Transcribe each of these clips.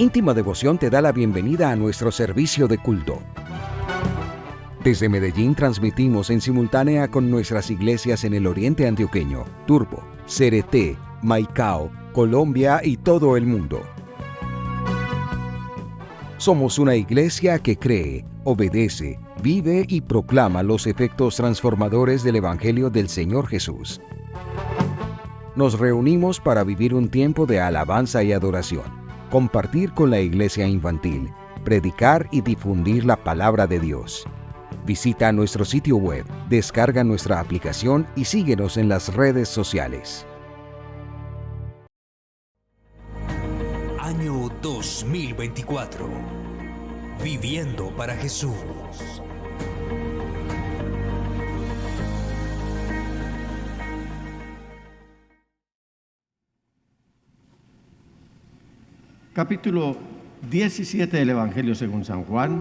Íntima Devoción te da la bienvenida a nuestro servicio de culto. Desde Medellín transmitimos en simultánea con nuestras iglesias en el oriente antioqueño, Turbo, Cereté, Maicao, Colombia y todo el mundo. Somos una iglesia que cree, obedece, vive y proclama los efectos transformadores del Evangelio del Señor Jesús. Nos reunimos para vivir un tiempo de alabanza y adoración, compartir con la iglesia infantil, predicar y difundir la palabra de Dios. Visita nuestro sitio web, descarga nuestra aplicación y síguenos en las redes sociales. Año 2024. Viviendo para Jesús. Capítulo 17 del Evangelio según San Juan,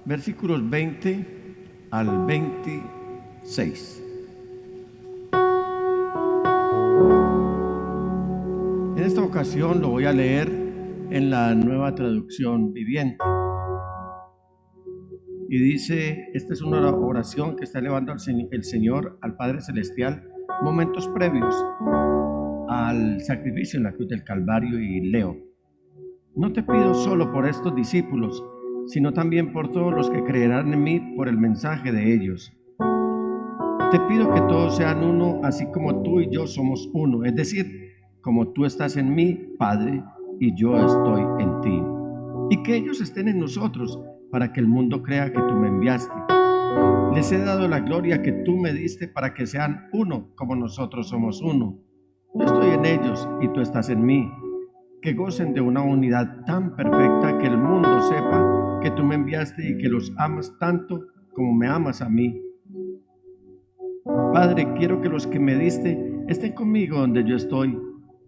versículos 20 al 26. En esta ocasión lo voy a leer en la Nueva Traducción Viviente. Y dice, esta es una oración que está elevando el Señor al Padre Celestial momentos previos al sacrificio en la cruz del Calvario, y leo: no te pido solo por estos discípulos, sino también por todos los que creerán en mí por el mensaje de ellos. Te pido que todos sean uno, así como tú y yo somos uno, es decir, como tú estás en mí, Padre, y yo estoy en ti. Y que ellos estén en nosotros, para que el mundo crea que tú me enviaste. Les he dado la gloria que tú me diste para que sean uno, como nosotros somos uno. Yo estoy en ellos y tú estás en mí. Que gocen de una unidad tan perfecta que el mundo sepa que tú me enviaste y que los amas tanto como me amas a mí. Padre, quiero que los que me diste estén conmigo donde yo estoy.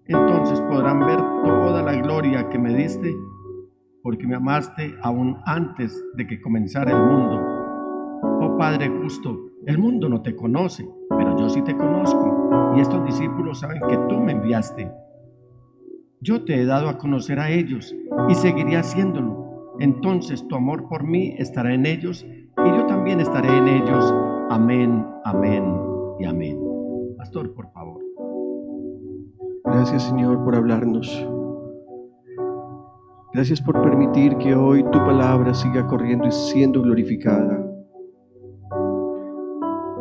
Entonces podrán ver toda la gloria que me diste, porque me amaste aún antes de que comenzara el mundo. Oh Padre justo, el mundo no te conoce, pero yo sí te conozco, y estos discípulos saben que tú me enviaste. Yo te he dado a conocer a ellos y seguiré haciéndolo. Entonces tu amor por mí estará en ellos y yo también estaré en ellos. Amén, amén y amén. Pastor, por favor. Gracias, Señor, por hablarnos. Gracias por permitir que hoy tu palabra siga corriendo y siendo glorificada.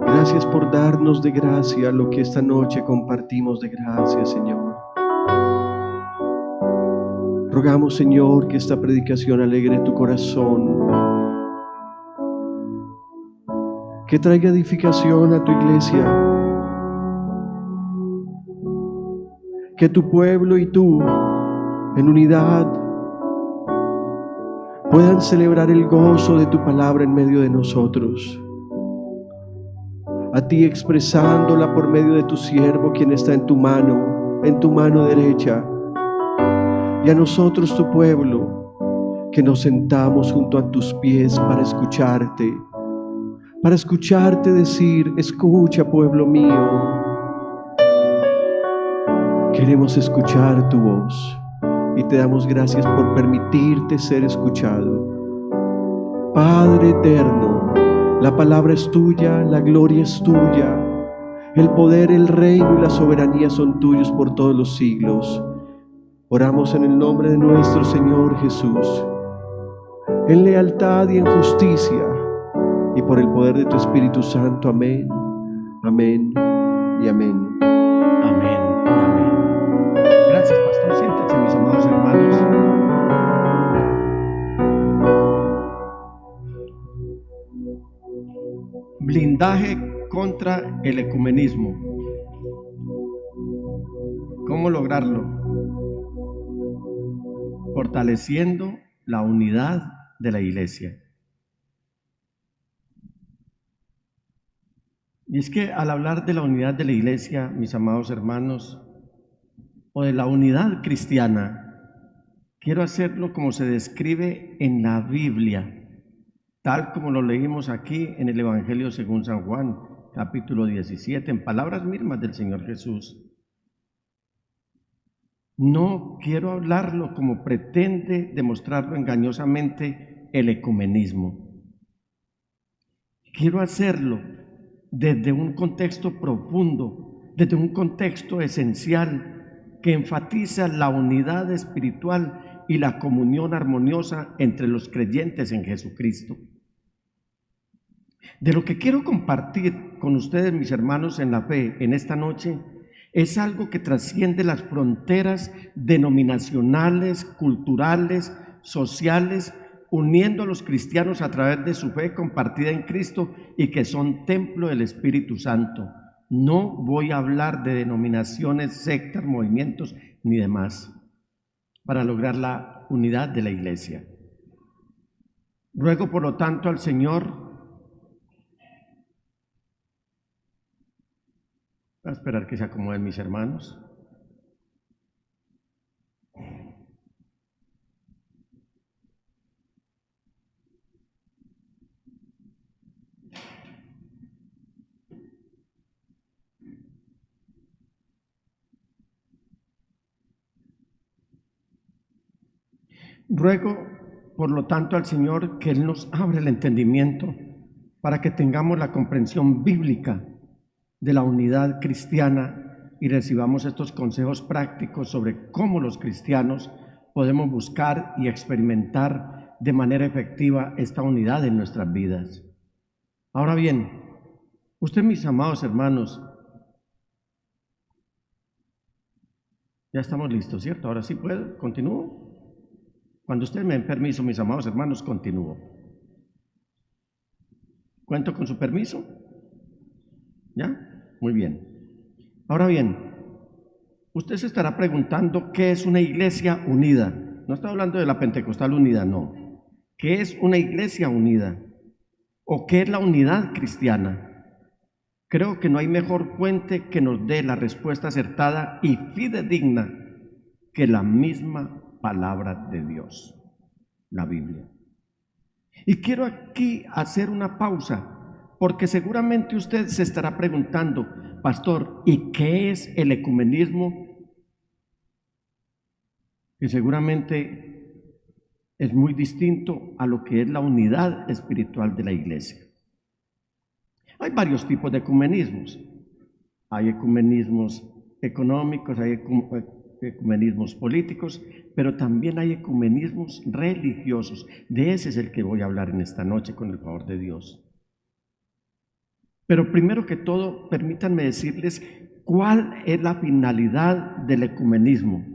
Gracias por darnos de gracia lo que esta noche compartimos de gracia, Señor. Rogamos, Señor, que esta predicación alegre tu corazón, que traiga edificación a tu iglesia, que tu pueblo y tú, en unidad, puedan celebrar el gozo de tu palabra en medio de nosotros. A ti expresándola por medio de tu siervo, quien está en tu mano derecha, y a nosotros, tu pueblo, que nos sentamos junto a tus pies para escucharte decir: escucha, pueblo mío. Queremos escuchar tu voz y te damos gracias por permitirte ser escuchado. Padre eterno, la palabra es tuya, la gloria es tuya, el poder, el reino y la soberanía son tuyos por todos los siglos. Oramos en el nombre de nuestro Señor Jesús, en lealtad y en justicia, y por el poder de tu Espíritu Santo. Amén, amén y amén. Amén, amén. Gracias, pastor. Siéntense, mis amados hermanos. Blindaje contra el ecumenismo. ¿Cómo lograrlo? Fortaleciendo la unidad de la iglesia. Y es que al hablar de la unidad de la iglesia, mis amados hermanos, o de la unidad cristiana, quiero hacerlo como se describe en la Biblia, tal como lo leímos aquí en el Evangelio según San Juan, capítulo 17, en palabras mismas del Señor Jesús. No quiero hablarlo como pretende demostrarlo engañosamente el ecumenismo. Quiero hacerlo desde un contexto profundo, desde un contexto esencial que enfatiza la unidad espiritual y la comunión armoniosa entre los creyentes en Jesucristo. De lo que quiero compartir con ustedes, mis hermanos en la fe, en esta noche, es algo que trasciende las fronteras denominacionales, culturales, sociales, uniendo a los cristianos a través de su fe compartida en Cristo y que son templo del Espíritu Santo. No voy a hablar de denominaciones, sectas, movimientos ni demás para lograr la unidad de la iglesia. Ruego, por lo tanto, al Señor. Voy a esperar que se acomoden mis hermanos. Ruego, por lo tanto, al Señor que Él nos abra el entendimiento para que tengamos la comprensión bíblica de la unidad cristiana y recibamos estos consejos prácticos sobre cómo los cristianos podemos buscar y experimentar de manera efectiva esta unidad en nuestras vidas. Ahora bien, ustedes, mis amados hermanos, ya estamos listos, ¿cierto? Ahora sí puedo, continúo. Cuando ustedes me den permiso, mis amados hermanos, continúo. ¿Cuento con su permiso? ¿Ya? Muy bien. Ahora bien, usted se estará preguntando qué es una iglesia unida. No estoy hablando de la Pentecostal unida, no. ¿Qué es una iglesia unida? ¿O qué es la unidad cristiana? Creo que no hay mejor fuente que nos dé la respuesta acertada y fidedigna que la misma palabra de Dios, la Biblia. Y quiero aquí hacer una pausa, porque seguramente usted se estará preguntando, pastor, ¿y qué es el ecumenismo? Que seguramente es muy distinto a lo que es la unidad espiritual de la iglesia. Hay varios tipos de ecumenismos. Hay ecumenismos económicos, hay ecumenismos políticos, pero también hay ecumenismos religiosos. De ese es el que voy a hablar en esta noche con el favor de Dios. Pero primero que todo, permítanme decirles cuál es la finalidad del ecumenismo.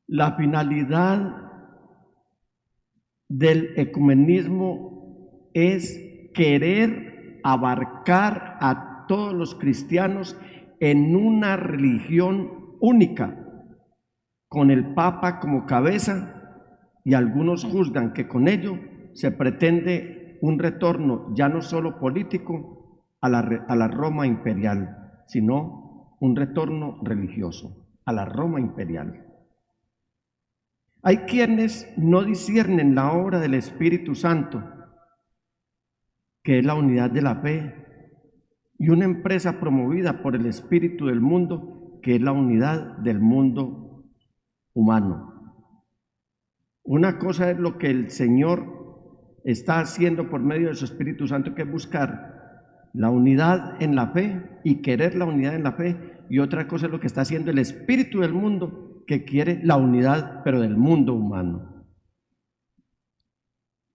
La finalidad del ecumenismo es querer abarcar a todos los cristianos en una religión única, con el Papa como cabeza, y algunos juzgan que con ello se pretende un retorno ya no solo político a la Roma imperial, sino un retorno religioso a la Roma imperial. Hay quienes no disciernen la obra del Espíritu Santo, que es la unidad de la fe, y una empresa promovida por el espíritu del mundo, que es la unidad del mundo humano. Una cosa es lo que el Señor está haciendo por medio de su Espíritu Santo, que es buscar la unidad en la fe y querer la unidad en la fe, y otra cosa es lo que está haciendo el espíritu del mundo, que quiere la unidad, pero del mundo humano.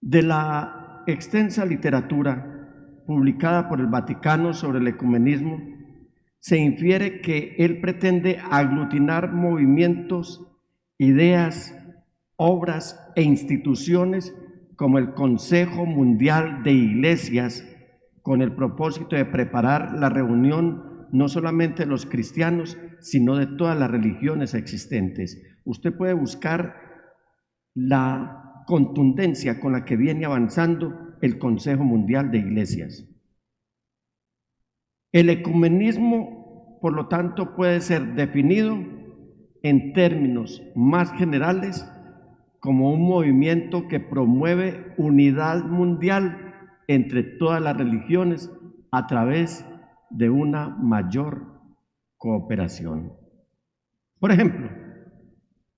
De la extensa literatura publicada por el Vaticano sobre el ecumenismo, se infiere que él pretende aglutinar movimientos, ideas, obras e instituciones como el Consejo Mundial de Iglesias, con el propósito de preparar la reunión no solamente de los cristianos, sino de todas las religiones existentes. Usted puede buscar la contundencia con la que viene avanzando el Consejo Mundial de Iglesias. El ecumenismo, por lo tanto, puede ser definido en términos más generales como un movimiento que promueve unidad mundial entre todas las religiones a través de una mayor cooperación. Por ejemplo,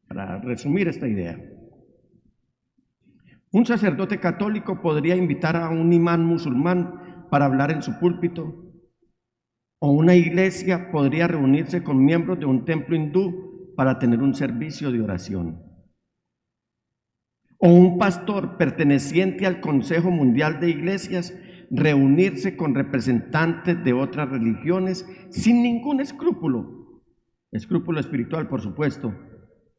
para resumir esta idea, un sacerdote católico podría invitar a un imán musulmán para hablar en su púlpito, o una iglesia podría reunirse con miembros de un templo hindú para tener un servicio de oración. O un pastor perteneciente al Consejo Mundial de Iglesias reunirse con representantes de otras religiones sin ningún escrúpulo espiritual, por supuesto,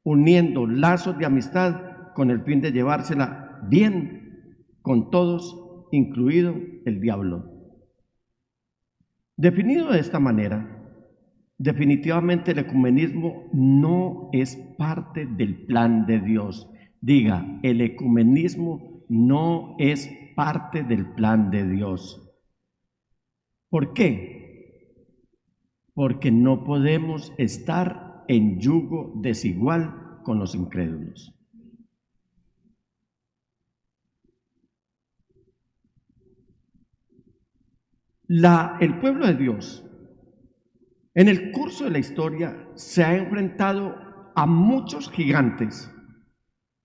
uniendo lazos de amistad con el fin de llevársela bien con todos, incluido el diablo. Definido de esta manera, definitivamente el ecumenismo no es parte del plan de Dios. Diga, el ecumenismo no es parte del plan de Dios. ¿Por qué? Porque no podemos estar en yugo desigual con los incrédulos. El pueblo de Dios, en el curso de la historia, se ha enfrentado a muchos gigantes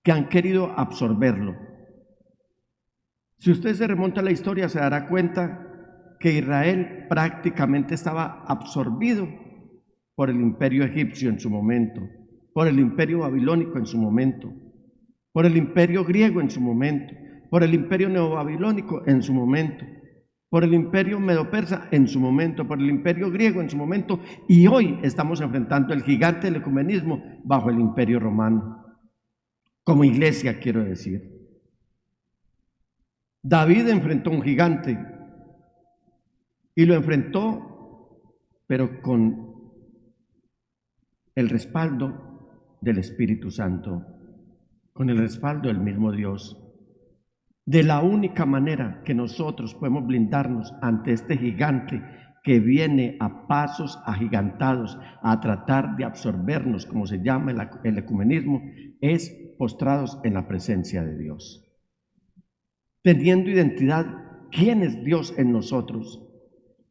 que han querido absorberlo. Si usted se remonta a la historia, se dará cuenta que Israel prácticamente estaba absorbido por el imperio egipcio en su momento, por el imperio babilónico en su momento, por el imperio griego en su momento, por el imperio neobabilónico en su momento, por el imperio medo-persa en su momento, por el imperio griego en su momento, y hoy estamos enfrentando el gigante del ecumenismo bajo el imperio romano. Como iglesia, quiero decir. David enfrentó a un gigante y lo enfrentó, pero con el respaldo del Espíritu Santo, con el respaldo del mismo Dios. De la única manera que nosotros podemos blindarnos ante este gigante que viene a pasos agigantados a tratar de absorbernos, como se llama el ecumenismo, es postrados en la presencia de Dios. Teniendo identidad, ¿quién es Dios en nosotros?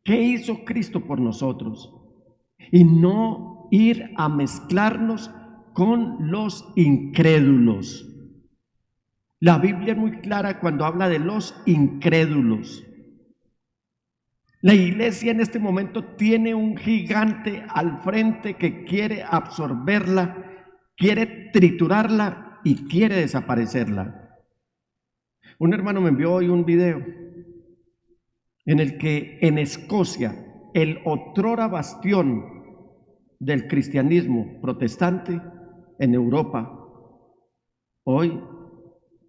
¿Qué hizo Cristo por nosotros? Y no ir a mezclarnos con los incrédulos. La Biblia es muy clara cuando habla de los incrédulos. La iglesia en este momento tiene un gigante al frente que quiere absorberla, quiere triturarla y quiere desaparecerla. Un hermano me envió hoy un video en el que en Escocia, el otrora bastión del cristianismo protestante en Europa, hoy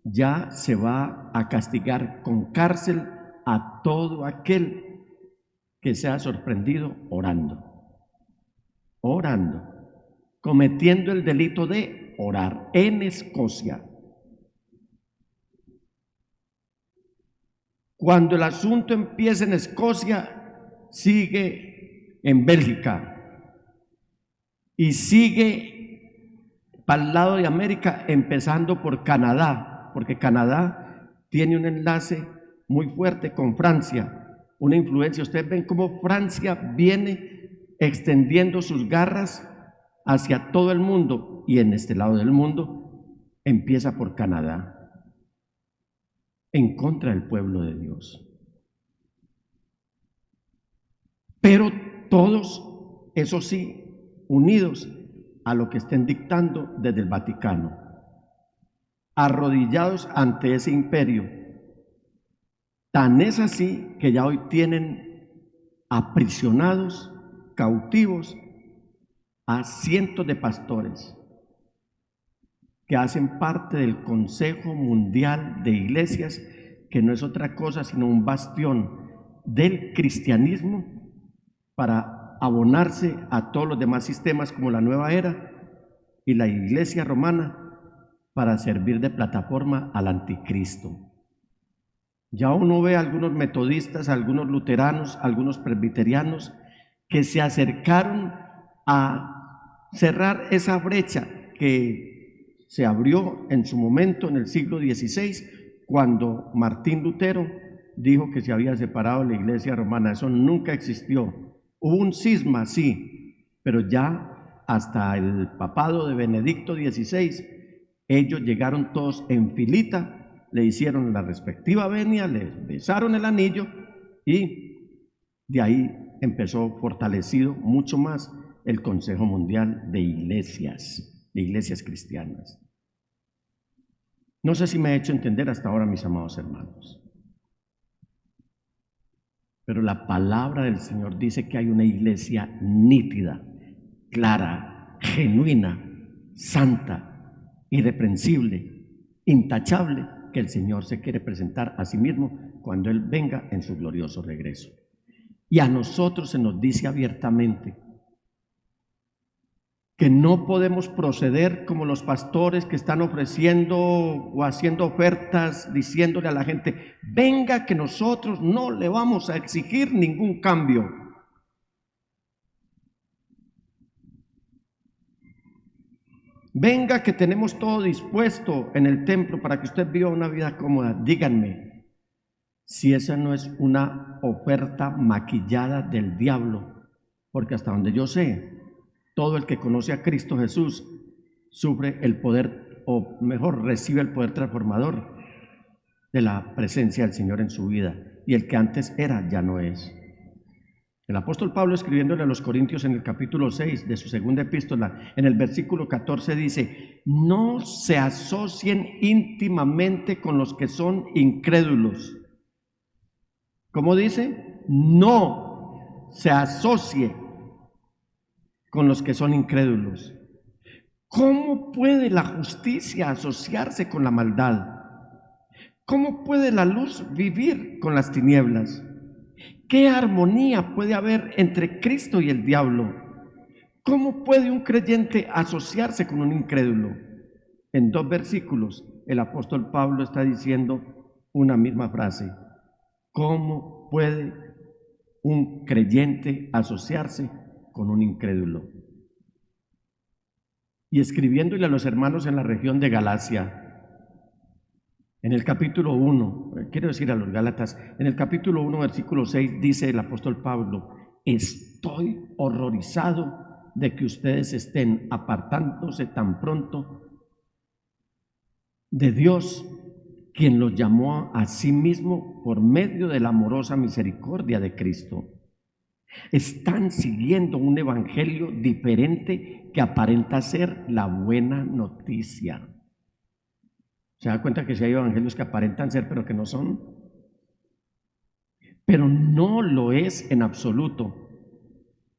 ya se va a castigar con cárcel a todo aquel que sea sorprendido orando, cometiendo el delito de orar en Escocia. Cuando el asunto empieza en Escocia, sigue en Bélgica y sigue para el lado de América, empezando por Canadá, porque Canadá tiene un enlace muy fuerte con Francia, una influencia. Ustedes ven cómo Francia viene extendiendo sus garras hacia todo el mundo, y en este lado del mundo empieza por Canadá, en contra del pueblo de Dios. Pero todos, eso sí, unidos a lo que estén dictando desde el Vaticano, arrodillados ante ese imperio. Tan es así que ya hoy tienen aprisionados, cautivos, a cientos de pastores que hacen parte del Consejo Mundial de Iglesias, que no es otra cosa sino un bastión del cristianismo para abonarse a todos los demás sistemas como la Nueva Era y la Iglesia Romana, para servir de plataforma al anticristo. Ya uno ve a algunos metodistas, a algunos luteranos, a algunos presbiterianos que se acercaron a cerrar esa brecha que se abrió en su momento en el siglo XVI, cuando Martín Lutero dijo que se había separado la Iglesia Romana. Eso nunca existió. Hubo un cisma, sí, pero ya hasta el papado de Benedicto XVI, ellos llegaron todos en filita, le hicieron la respectiva venia, le besaron el anillo y de ahí empezó fortalecido mucho más el Consejo Mundial de Iglesias Cristianas. No sé si me he hecho entender hasta ahora, mis amados hermanos. Pero la palabra del Señor dice que hay una iglesia nítida, clara, genuina, santa, irreprensible, intachable, que el Señor se quiere presentar a sí mismo cuando Él venga en su glorioso regreso. Y a nosotros se nos dice abiertamente que no podemos proceder como los pastores que están ofreciendo o haciendo ofertas, diciéndole a la gente: venga, que nosotros no le vamos a exigir ningún cambio. Venga, que tenemos todo dispuesto en el templo para que usted viva una vida cómoda. Díganme si esa no es una oferta maquillada del diablo, porque hasta donde yo sé, todo el que conoce a Cristo Jesús sufre el poder, o mejor, recibe el poder transformador de la presencia del Señor en su vida. Y el que antes era, ya no es. El apóstol Pablo, escribiéndole a los Corintios en el capítulo 6 de su segunda epístola, en el versículo 14 dice: no se asocien íntimamente con los que son incrédulos. ¿Cómo dice? No se asocie con los que son incrédulos. ¿Cómo puede la justicia asociarse con la maldad? ¿Cómo puede la luz vivir con las tinieblas? ¿Qué armonía puede haber entre Cristo y el diablo? ¿Cómo puede un creyente asociarse con un incrédulo? En 2 versículos, el apóstol Pablo está diciendo una misma frase: ¿cómo puede un creyente asociarse con un incrédulo? Y escribiéndole a los hermanos en la región de Galacia, en el capítulo 1, quiero decir a los Gálatas, en el capítulo 1, versículo 6, dice el apóstol Pablo: estoy horrorizado de que ustedes estén apartándose tan pronto de Dios, quien los llamó a sí mismo por medio de la amorosa misericordia de Cristo. Están siguiendo un evangelio diferente que aparenta ser la buena noticia. ¿Se da cuenta que sí hay evangelios que aparentan ser pero que no son? Pero no lo es en absoluto.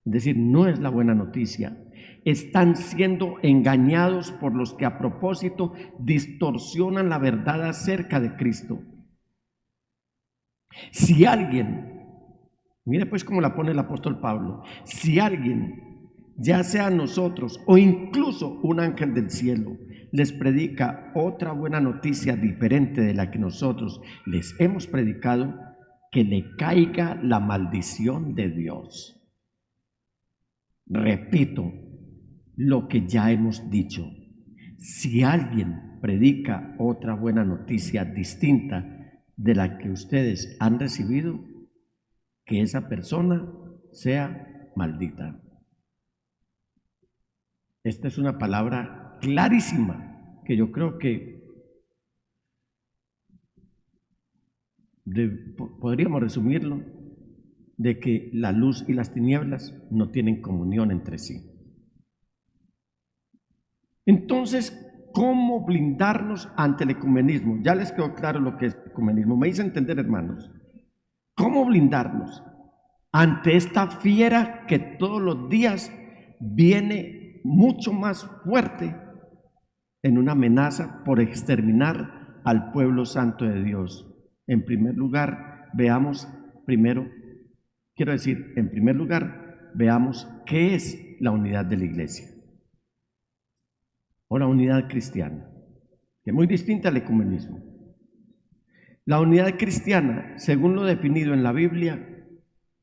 Es decir, no es la buena noticia. Están siendo engañados por los que a propósito distorsionan la verdad acerca de Cristo. Si alguien, mire pues cómo la pone el apóstol Pablo, si alguien, ya sea nosotros o incluso un ángel del cielo, les predica otra buena noticia diferente de la que nosotros les hemos predicado, que le caiga la maldición de Dios. Repito lo que ya hemos dicho: si alguien predica otra buena noticia distinta de la que ustedes han recibido, que esa persona sea maldita. Esta es una palabra clarísima que yo creo que podríamos resumirlo de que la luz y las tinieblas no tienen comunión entre sí. Entonces, ¿cómo blindarnos ante el ecumenismo? Ya les quedó claro lo que es ecumenismo. Me hice entender, hermanos. ¿Cómo blindarnos ante esta fiera que todos los días viene mucho más fuerte en una amenaza por exterminar al pueblo santo de Dios? En primer lugar, veamos qué es la unidad de la iglesia o la unidad cristiana, que es muy distinta al ecumenismo. La unidad cristiana, según lo definido en la Biblia,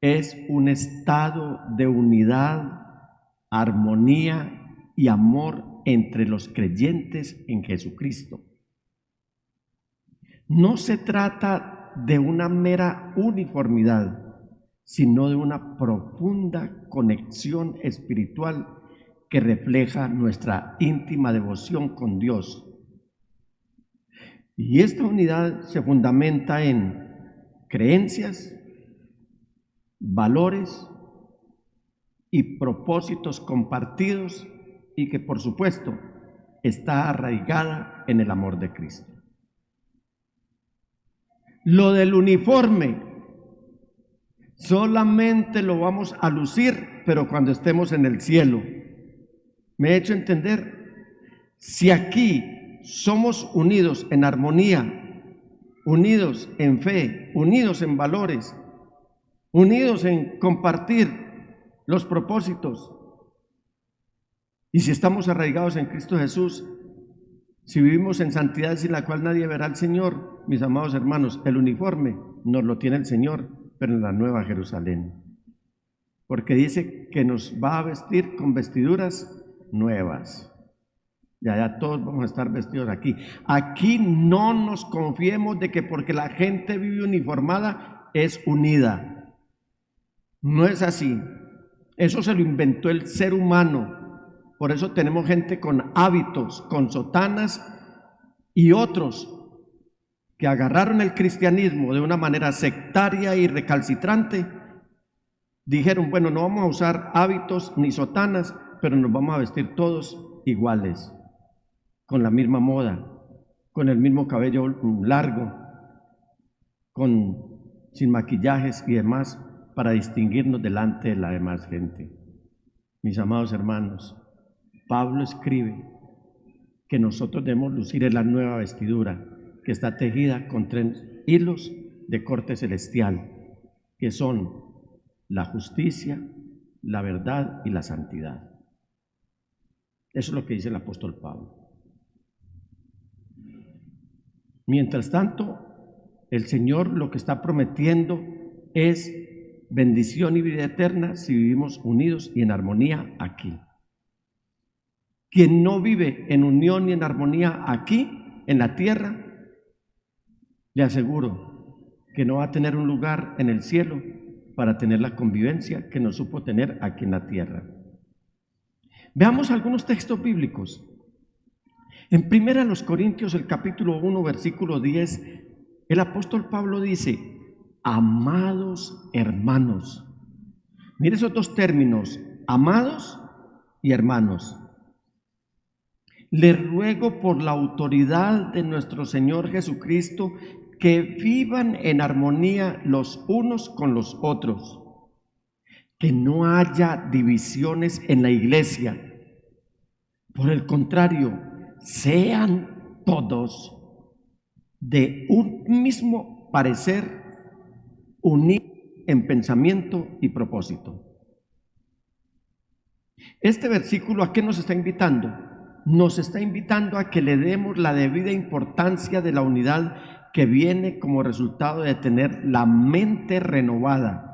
es un estado de unidad, armonía y amor entre los creyentes en Jesucristo. No se trata de una mera uniformidad, sino de una profunda conexión espiritual que refleja nuestra íntima devoción con Dios. Y esta unidad se fundamenta en creencias, valores y propósitos compartidos y que, por supuesto, está arraigada en el amor de Cristo. Lo del uniforme solamente lo vamos a lucir, pero cuando estemos en el cielo. ¿Me he hecho entender? Si aquí somos unidos en armonía, unidos en fe, unidos en valores, unidos en compartir los propósitos, y si estamos arraigados en Cristo Jesús, si vivimos en santidad sin la cual nadie verá al Señor, mis amados hermanos, el uniforme nos lo tiene el Señor, pero en la Nueva Jerusalén. Porque dice que nos va a vestir con vestiduras nuevas. Y allá todos vamos a estar vestidos aquí. Aquí no nos confiemos de que porque la gente vive uniformada es unida. No es así. Eso se lo inventó el ser humano. Por eso tenemos gente con hábitos, con sotanas y otros que agarraron el cristianismo de una manera sectaria y recalcitrante. Dijeron, bueno, no vamos a usar hábitos ni sotanas, pero nos vamos a vestir todos iguales, con la misma moda, con el mismo cabello largo, sin maquillajes y demás, para distinguirnos delante de la demás gente. Mis amados hermanos, Pablo escribe que nosotros debemos lucir la nueva vestidura que está tejida con 3 hilos de corte celestial, que son la justicia, la verdad y la santidad. Eso es lo que dice el apóstol Pablo. Mientras tanto, el Señor lo que está prometiendo es bendición y vida eterna si vivimos unidos y en armonía aquí. Quien no vive en unión y en armonía aquí, en la tierra, le aseguro que no va a tener un lugar en el cielo para tener la convivencia que no supo tener aquí en la tierra. Veamos algunos textos bíblicos. En 1 Corintios, el capítulo 1, versículo 10, el apóstol Pablo dice, amados hermanos. Mire esos dos términos, amados y hermanos. Les ruego por la autoridad de nuestro Señor Jesucristo que vivan en armonía los unos con los otros, que no haya divisiones en la iglesia. Por el contrario, sean todos de un mismo parecer, unidos en pensamiento y propósito. Este versículo, ¿a qué nos está invitando? Nos está invitando a que le demos la debida importancia de la unidad que viene como resultado de tener la mente renovada.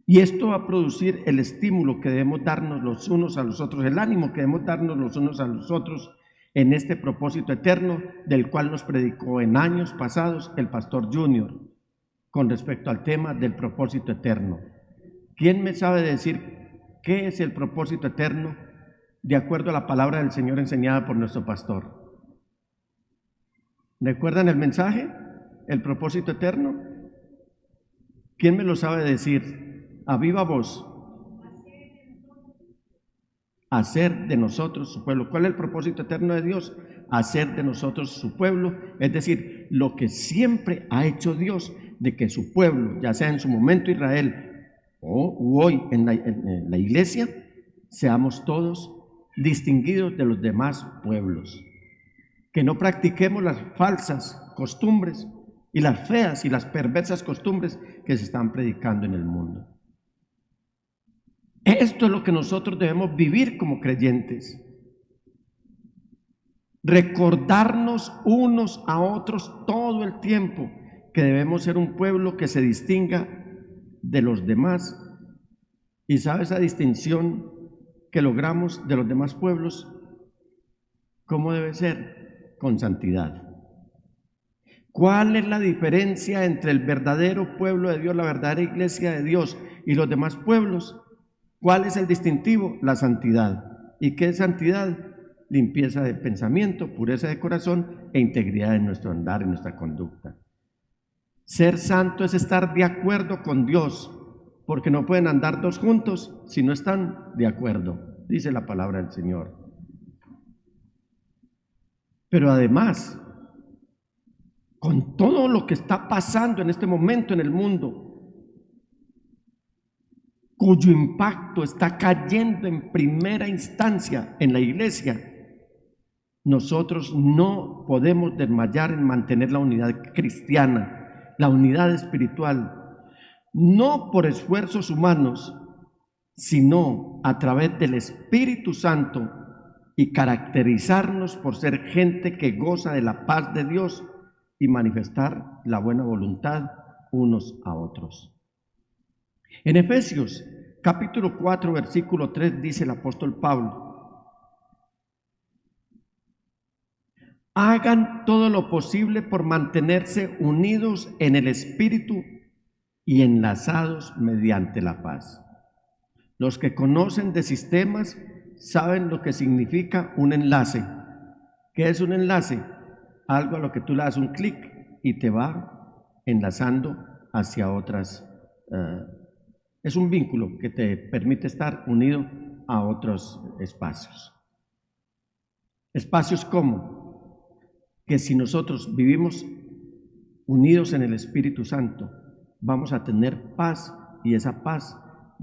Y esto va a producir el estímulo que debemos darnos los unos a los otros, el ánimo que debemos darnos los unos a los otros en este propósito eterno del cual nos predicó en años pasados el pastor Junior con respecto al tema del propósito eterno. ¿Quién me sabe decir qué es el propósito eterno de acuerdo a la palabra del Señor enseñada por nuestro pastor? ¿Recuerdan el mensaje? ¿El propósito eterno? ¿Quién me lo sabe decir? A viva voz. Hacer de nosotros su pueblo. ¿Cuál es el propósito eterno de Dios? Hacer de nosotros su pueblo, es decir, lo que siempre ha hecho Dios, de que su pueblo, ya sea en su momento Israel o hoy en la iglesia, seamos todos distinguidos de los demás pueblos, que no practiquemos las falsas costumbres y las feas y las perversas costumbres que se están predicando en el mundo. Esto es lo que nosotros debemos vivir como creyentes. Recordarnos unos a otros todo el tiempo que debemos ser un pueblo que se distinga de los demás. ¿Y sabe esa distinción que logramos de los demás pueblos? ¿Cómo debe ser? Con santidad. ¿Cuál es la diferencia entre el verdadero pueblo de Dios, la verdadera iglesia de Dios y los demás pueblos. ¿Cuál es el distintivo? La santidad. ¿Y qué es santidad? Limpieza de pensamiento, pureza de corazón e integridad en nuestro andar, en nuestra conducta. Ser santo es estar de acuerdo con Dios, porque no pueden andar dos juntos si no están de acuerdo, dice la palabra del Señor. Pero además, con todo lo que está pasando en este momento en el mundo, cuyo impacto está cayendo en primera instancia en la iglesia, nosotros no podemos desmayar en mantener la unidad cristiana, la unidad espiritual, no por esfuerzos humanos, sino a través del Espíritu Santo, y caracterizarnos por ser gente que goza de la paz de Dios y manifestar la buena voluntad unos a otros. En Efesios capítulo 4 versículo 3 dice el apóstol Pablo: hagan todo lo posible por mantenerse unidos en el Espíritu y enlazados mediante la paz. Los que conocen de sistemas saben lo que significa un enlace. ¿Qué es un enlace? Algo a lo que tú le das un clic y te va enlazando hacia otras. Es un vínculo que te permite estar unido a otros espacios. Espacios como que si nosotros vivimos unidos en el Espíritu Santo, vamos a tener paz, y esa paz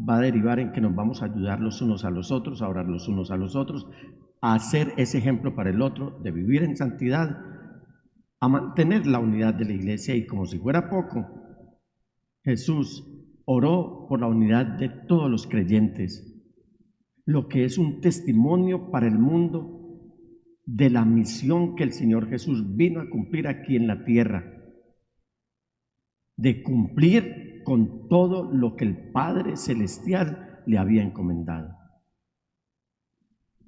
va a derivar en que nos vamos a ayudar los unos a los otros, a orar los unos a los otros, a hacer ese ejemplo para el otro, de vivir en santidad, a mantener la unidad de la iglesia. Y como si fuera poco, Jesús oró por la unidad de todos los creyentes, lo que es un testimonio para el mundo de la misión que el Señor Jesús vino a cumplir aquí en la tierra, de cumplir con todo lo que el Padre Celestial le había encomendado.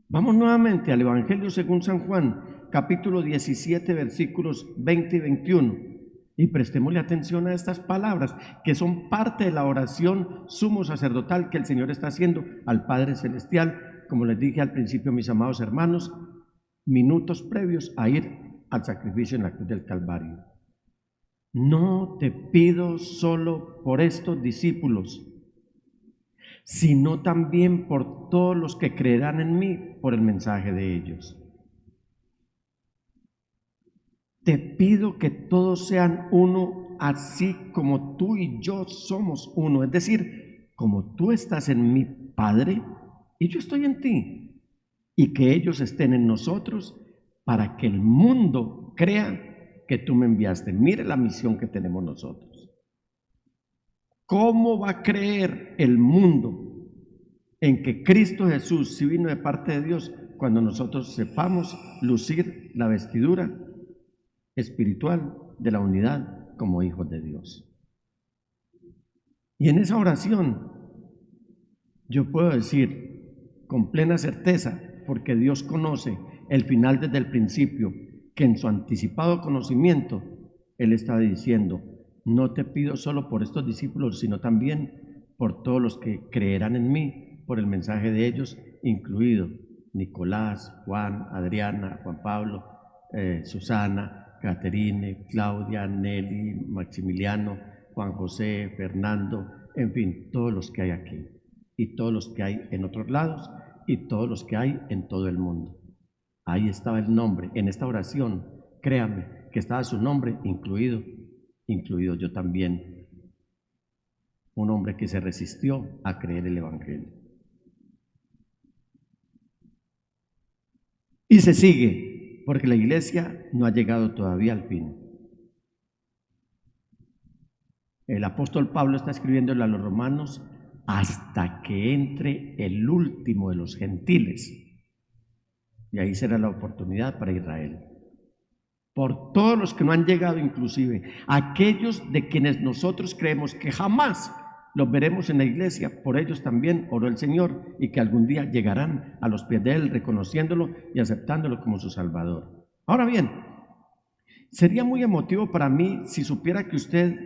Vamos nuevamente al Evangelio según San Juan, capítulo 17, versículos 20 y 21, y prestémosle atención a estas palabras, que son parte de la oración sumo sacerdotal que el Señor está haciendo al Padre Celestial, como les dije al principio, mis amados hermanos, minutos previos a ir al sacrificio en la cruz del Calvario. No te pido solo por estos discípulos, sino también por todos los que creerán en mí por el mensaje de ellos. Te pido que todos sean uno, así como tú y yo somos uno, es decir, como tú estás en mi Padre y yo estoy en ti, y que ellos estén en nosotros para que el mundo crea que tú me enviaste. Mire la misión que tenemos nosotros. ¿Cómo va a creer el mundo en que Cristo Jesús sí vino de parte de Dios cuando nosotros sepamos lucir la vestidura espiritual de la unidad como hijos de Dios? Y en esa oración yo puedo decir con plena certeza, porque Dios conoce el final desde el principio, que en su anticipado conocimiento Él estaba diciendo: no te pido solo por estos discípulos, sino también por todos los que creerán en mí por el mensaje de ellos, incluido Nicolás, Juan, Adriana, Juan Pablo, Susana, Caterine, Claudia, Nelly, Maximiliano, Juan José, Fernando, en fin, todos los que hay aquí, y todos los que hay en otros lados, y todos los que hay en todo el mundo. Ahí estaba el nombre, en esta oración, créame, que estaba su nombre incluido yo también, un hombre que se resistió a creer el Evangelio. Y se sigue, porque la iglesia no ha llegado todavía al fin. El apóstol Pablo está escribiéndole a los romanos: hasta que entre el último de los gentiles. Y ahí será la oportunidad para Israel. Por todos los que no han llegado, inclusive aquellos de quienes nosotros creemos que jamás los veremos en la iglesia, por ellos también oró el Señor, y que algún día llegarán a los pies de Él, reconociéndolo y aceptándolo como su Salvador. Ahora bien, sería muy emotivo para mí si supiera que usted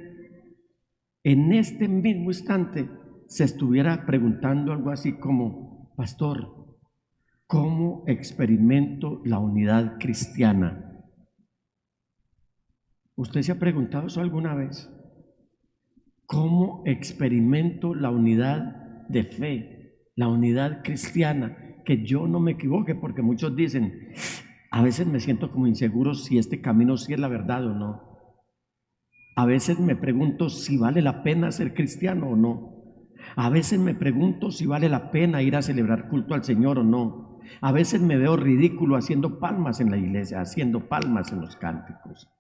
en este mismo instante se estuviera preguntando algo así como: pastor, ¿cómo experimento la unidad cristiana? ¿Usted se ha preguntado eso alguna vez? ¿Cómo experimento la unidad de fe, la unidad cristiana? Que yo no me equivoque, porque muchos dicen: a veces me siento como inseguro si este camino sí es la verdad o no. A veces me pregunto si vale la pena ser cristiano o no. A veces me pregunto si vale la pena ir a celebrar culto al Señor o no. A veces me veo ridículo haciendo palmas en la iglesia, haciendo palmas en los cánticos.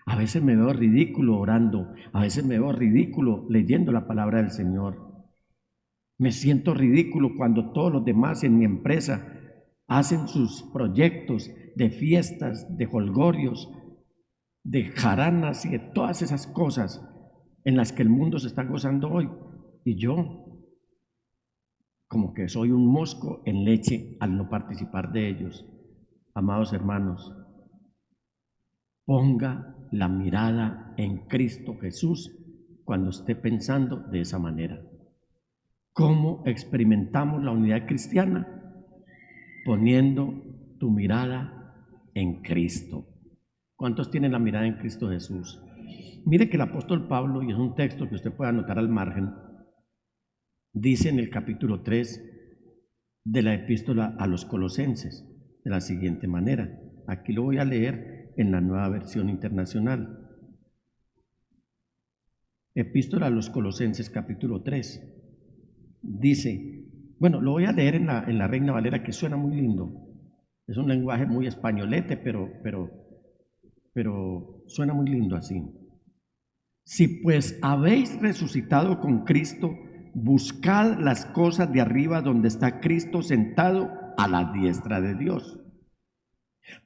A veces me veo ridículo orando, a veces me veo ridículo leyendo la palabra del Señor. Me siento ridículo cuando todos los demás en mi empresa hacen sus proyectos de fiestas, de jolgorios, de jaranas y de todas esas cosas en las que el mundo se está gozando hoy. Y yo, como que soy un mosco en leche al no participar de ellos. Amados hermanos, ponga la mirada en Cristo Jesús cuando esté pensando de esa manera. ¿Cómo experimentamos la unidad cristiana? Poniendo tu mirada en Cristo. ¿Cuántos tienen la mirada en Cristo Jesús? Mire que el apóstol Pablo, y es un texto que usted puede anotar al margen, dice en el capítulo 3 de la epístola a los Colosenses de la siguiente manera. Aquí lo voy a leer en la Nueva Versión Internacional. Epístola a los Colosenses, capítulo 3. Dice, bueno, lo voy a leer en la Reina Valera, que suena muy lindo. Es un lenguaje muy españolete, pero suena muy lindo así. Si pues habéis resucitado con Cristo, buscad las cosas de arriba donde está Cristo sentado a la diestra de Dios.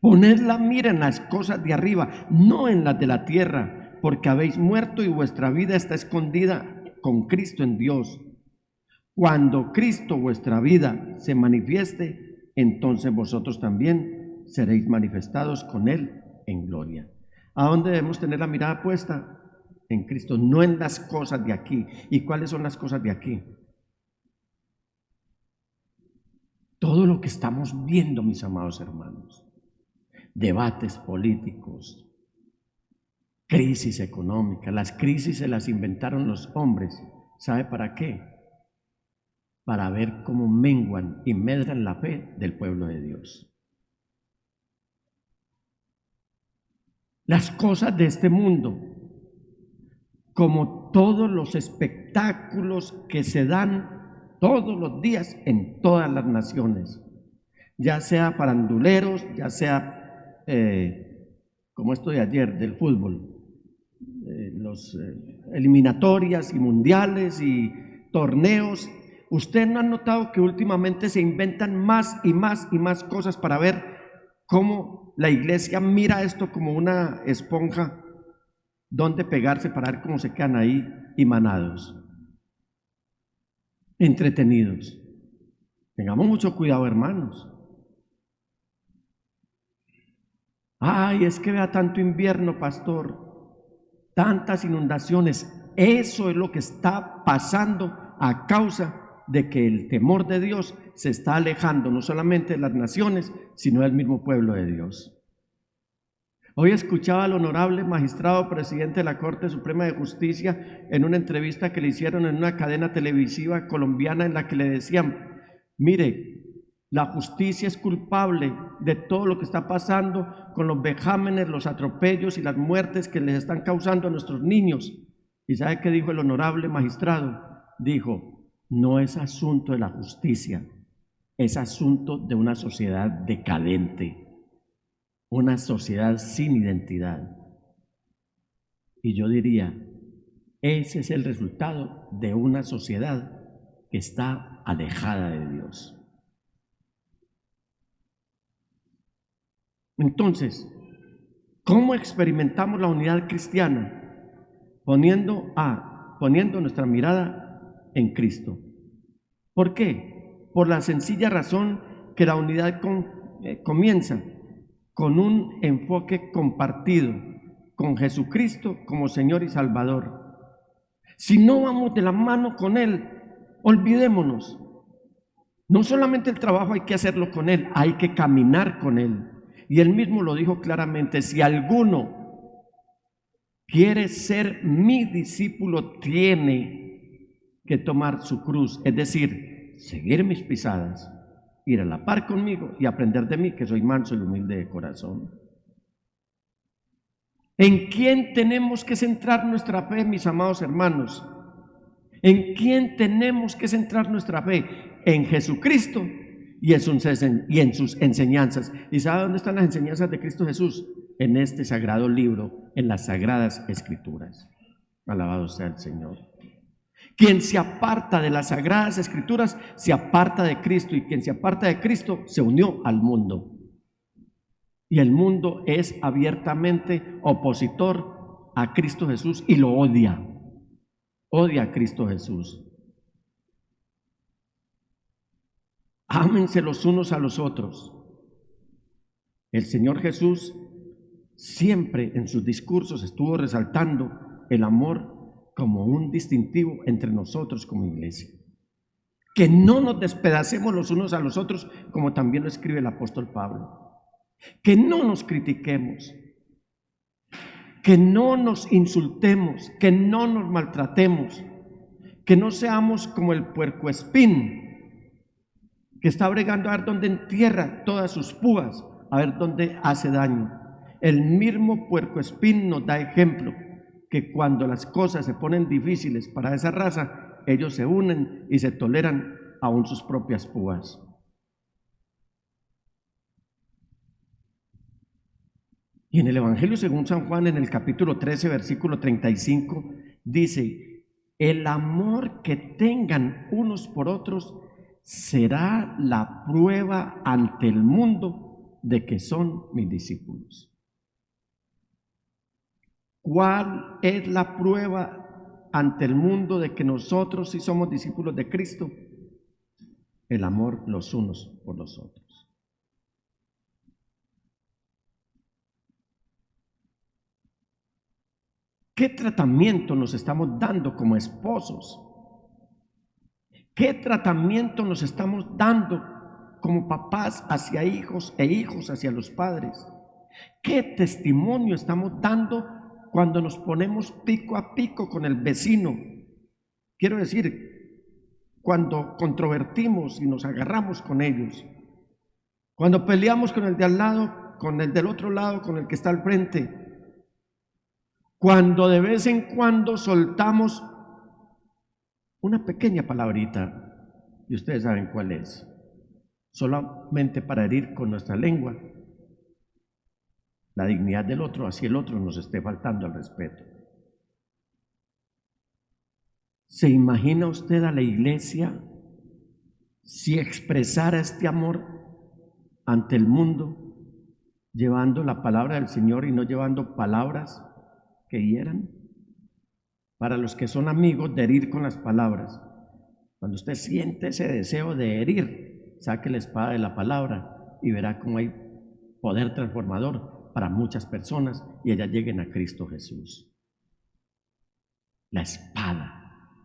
Poned la mira en las cosas de arriba, no en las de la tierra, porque habéis muerto y vuestra vida está escondida con Cristo en Dios. Cuando Cristo, vuestra vida, se manifieste, entonces vosotros también seréis manifestados con Él en gloria. ¿A dónde debemos tener la mirada puesta? En Cristo, no en las cosas de aquí. ¿Y cuáles son las cosas de aquí? Todo lo que estamos viendo, mis amados hermanos. Debates políticos, crisis económica. Las crisis se las inventaron los hombres. ¿Sabe para qué? Para ver cómo menguan y medran la fe del pueblo de Dios. Las cosas de este mundo, como todos los espectáculos que se dan todos los días en todas las naciones, ya sea faranduleros, ya sea como esto de ayer del fútbol, los eliminatorias y mundiales y torneos. ¿Usted no ha notado que últimamente se inventan más y más y más cosas para ver cómo la iglesia mira esto como una esponja donde pegarse para ver cómo se quedan ahí imanados, entretenidos? Tengamos mucho cuidado, hermanos. Ay, es que vea tanto invierno, pastor, tantas inundaciones. Eso es lo que está pasando a causa de que el temor de Dios se está alejando no solamente de las naciones, sino del mismo pueblo de Dios. Hoy escuchaba al honorable magistrado presidente de la Corte Suprema de Justicia en una entrevista que le hicieron en una cadena televisiva colombiana, en la que le decían: mire, la justicia es culpable de todo lo que está pasando con los vejámenes, los atropellos y las muertes que les están causando a nuestros niños. ¿Y sabe qué dijo el honorable magistrado? Dijo: no es asunto de la justicia, es asunto de una sociedad decadente, una sociedad sin identidad. Y yo diría, ese es el resultado de una sociedad que está alejada de Dios. Entonces, ¿cómo experimentamos la unidad cristiana? Poniendo nuestra mirada en Cristo. ¿Por qué? Por la sencilla razón que la unidad comienza con un enfoque compartido con Jesucristo como Señor y Salvador. Si no vamos de la mano con Él, Olvidémonos. No solamente el trabajo hay que hacerlo con Él, hay que caminar con Él. Y Él mismo lo dijo claramente: si alguno quiere ser mi discípulo, tiene que tomar su cruz, es decir, seguir mis pisadas, ir a la par conmigo y aprender de mí, que soy manso y humilde de corazón. ¿En quién tenemos que centrar nuestra fe, mis amados hermanos? ¿En quién tenemos que centrar nuestra fe? En Jesucristo y en sus enseñanzas. ¿Y sabe dónde están las enseñanzas de Cristo Jesús? En este sagrado libro, en las sagradas escrituras. Alabado sea el Señor. Quien se aparta de las sagradas escrituras se aparta de Cristo, y quien se aparta de Cristo se unió al mundo. Y el mundo es abiertamente opositor a Cristo Jesús y lo odia. Odia a Cristo Jesús. Ámense los unos a los otros. El Señor Jesús siempre en sus discursos estuvo resaltando el amor como un distintivo entre nosotros como iglesia. Que no nos despedacemos los unos a los otros, como también lo escribe el apóstol Pablo. Que no nos critiquemos, que no nos insultemos, que no nos maltratemos, que no seamos como el puercoespín que está bregando a ver dónde entierra todas sus púas, a ver dónde hace daño. El mismo puercoespín nos da ejemplo que cuando las cosas se ponen difíciles para esa raza, ellos se unen y se toleran aún sus propias púas. Y en el Evangelio según San Juan, en el capítulo 13, versículo 35, dice: el amor que tengan unos por otros será la prueba ante el mundo de que son mis discípulos. ¿Cuál es la prueba ante el mundo de que nosotros sí somos discípulos de Cristo? El amor los unos por los otros. ¿Qué tratamiento nos estamos dando como esposos? ¿Qué tratamiento nos estamos dando como papás hacia hijos e hijos hacia los padres? ¿Qué testimonio estamos dando cuando nos ponemos pico a pico con el vecino? Quiero decir, cuando controvertimos y nos agarramos con ellos, cuando peleamos con el de al lado, con el del otro lado, con el que está al frente, cuando de vez en cuando soltamos una pequeña palabrita, y ustedes saben cuál es, solamente para herir con nuestra lengua la dignidad del otro, así el otro nos esté faltando al respeto. ¿Se imagina usted a la iglesia si expresara este amor ante el mundo, llevando la palabra del Señor y no llevando palabras que hieran? Para los que son amigos de herir con las palabras, cuando usted siente ese deseo de herir, saque la espada de la palabra y verá cómo hay poder transformador para muchas personas y ellas lleguen a Cristo Jesús. La espada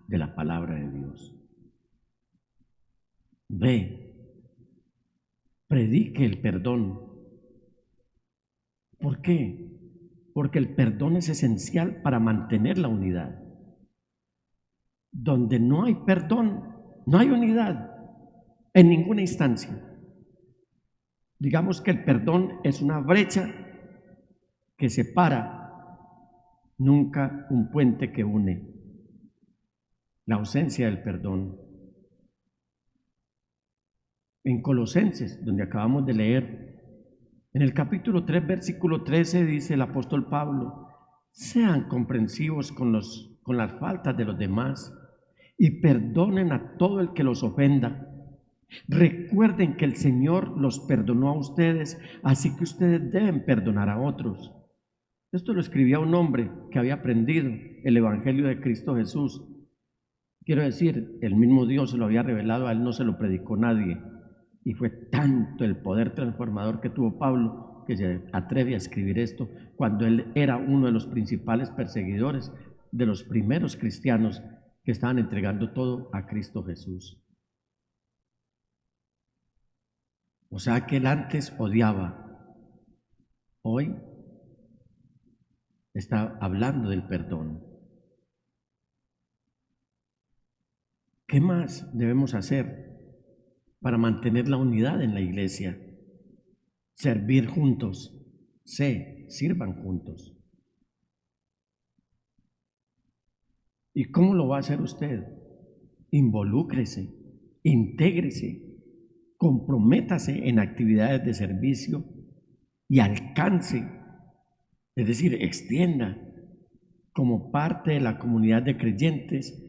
de la palabra de Dios. Ve, predique el perdón. ¿Por qué? Porque el perdón es esencial para mantener la unidad. Donde no hay perdón, no hay unidad en ninguna instancia. Digamos que el perdón es una brecha que separa, nunca un puente que une. La ausencia del perdón. En Colosenses, donde acabamos de leer, en el capítulo 3, versículo 13, dice el apóstol Pablo: sean comprensivos con las faltas de los demás y perdonen a todo el que los ofenda. Recuerden que el Señor los perdonó a ustedes, así que ustedes deben perdonar a otros. Esto lo escribía un hombre que había aprendido el Evangelio de Cristo Jesús. Quiero decir, el mismo Dios se lo había revelado, a él no se lo predicó nadie. Y fue tanto el poder transformador que tuvo Pablo que se atreve a escribir esto cuando él era uno de los principales perseguidores de los primeros cristianos que estaban entregando todo a Cristo Jesús. O sea que él antes odiaba, hoy está hablando del perdón. ¿Qué más debemos hacer para mantener la unidad en la iglesia? Servir juntos. Sirvan juntos. ¿Y cómo lo va a hacer usted? Involúcrese, intégrese, comprométase en actividades de servicio y alcance, es decir, extienda como parte de la comunidad de creyentes,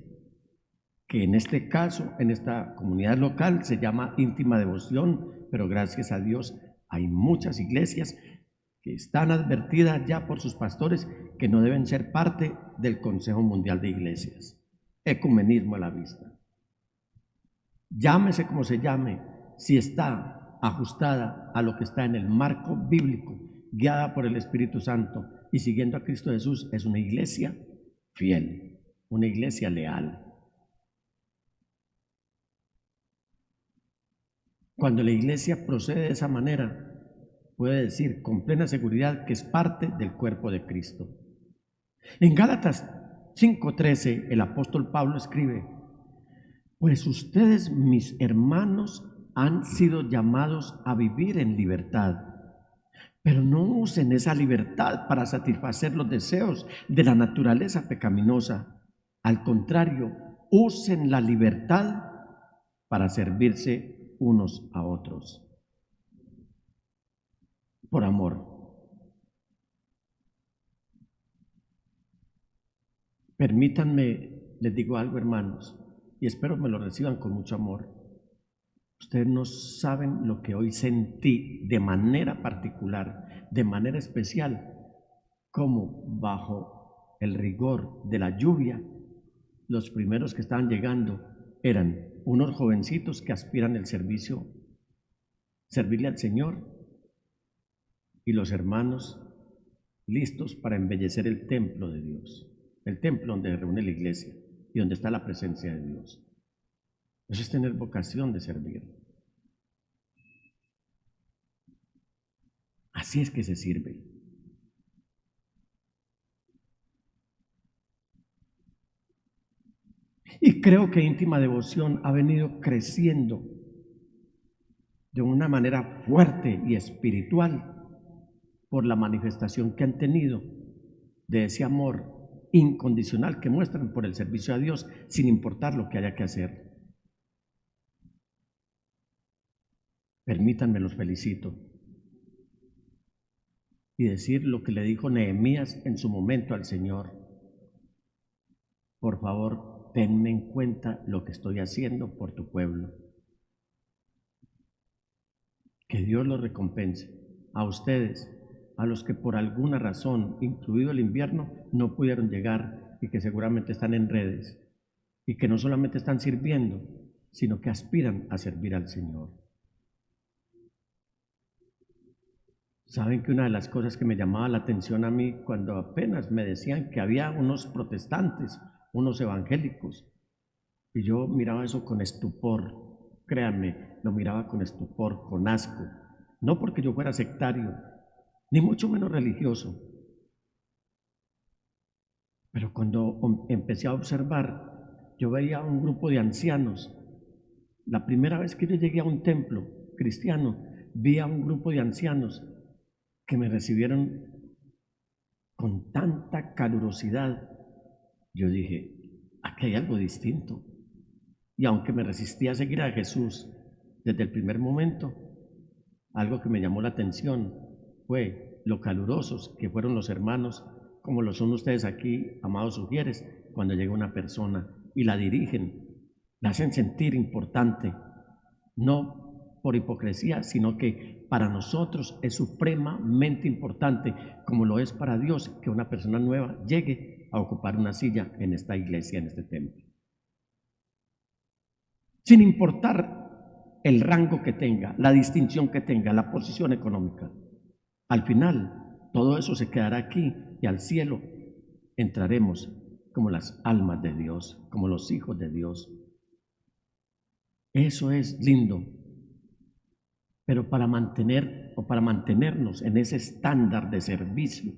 que en este caso, en esta comunidad local se llama íntima devoción, pero gracias a Dios hay muchas iglesias que están advertidas ya por sus pastores que no deben ser parte del Consejo Mundial de Iglesias. Ecumenismo a la vista. Llámese como se llame, si está ajustada a lo que está en el marco bíblico, guiada por el Espíritu Santo y siguiendo a Cristo Jesús, es una iglesia fiel, una iglesia leal. Cuando la iglesia procede de esa manera, puede decir con plena seguridad que es parte del cuerpo de Cristo. En Gálatas 5:13 el apóstol Pablo escribe: pues ustedes, mis hermanos, han sido llamados a vivir en libertad, pero no usen esa libertad para satisfacer los deseos de la naturaleza pecaminosa. Al contrario, usen la libertad para servirse unos a otros. Por amor. Permítanme, les digo algo, hermanos, y espero me lo reciban con mucho amor. Ustedes no saben lo que hoy sentí de manera particular, de manera especial, como bajo el rigor de la lluvia, los primeros que estaban llegando eran unos jovencitos que aspiran el servicio, servirle al Señor, y los hermanos listos para embellecer el templo de Dios, el templo donde se reúne la iglesia y donde está la presencia de Dios. Eso es tener vocación de servir. Así es que se sirve. Y creo que íntima devoción ha venido creciendo de una manera fuerte y espiritual por la manifestación que han tenido de ese amor incondicional que muestran por el servicio a Dios, sin importar lo que haya que hacer. Permítanme, los felicito. Y decir lo que le dijo Nehemías en su momento al Señor: por favor, tenme en cuenta lo que estoy haciendo por tu pueblo. Que Dios los recompense a ustedes, a los que por alguna razón, incluido el invierno, no pudieron llegar y que seguramente están en redes y que no solamente están sirviendo, sino que aspiran a servir al Señor. Saben que una de las cosas que me llamaba la atención a mí cuando apenas me decían que había unos protestantes, unos evangélicos, y yo miraba eso con estupor, créanme, lo miraba con estupor, con asco, no porque yo fuera sectario, ni mucho menos religioso, pero cuando empecé a observar, yo veía un grupo de ancianos. La primera vez que yo llegué a un templo cristiano, vi a un grupo de ancianos que me recibieron con tanta calurosidad. Yo dije, aquí hay algo distinto. Y aunque me resistí a seguir a Jesús desde el primer momento, algo que me llamó la atención fue lo calurosos que fueron los hermanos, como lo son ustedes aquí, amados sugieres, cuando llega una persona y la dirigen, la hacen sentir importante, no por hipocresía, sino que para nosotros es supremamente importante, como lo es para Dios, que una persona nueva llegue a ocupar una silla en esta iglesia, en este templo. Sin importar el rango que tenga, la distinción que tenga, la posición económica. Al final, todo eso se quedará aquí y al cielo entraremos como las almas de Dios, como los hijos de Dios. Eso es lindo. Pero para mantenernos en ese estándar de servicio,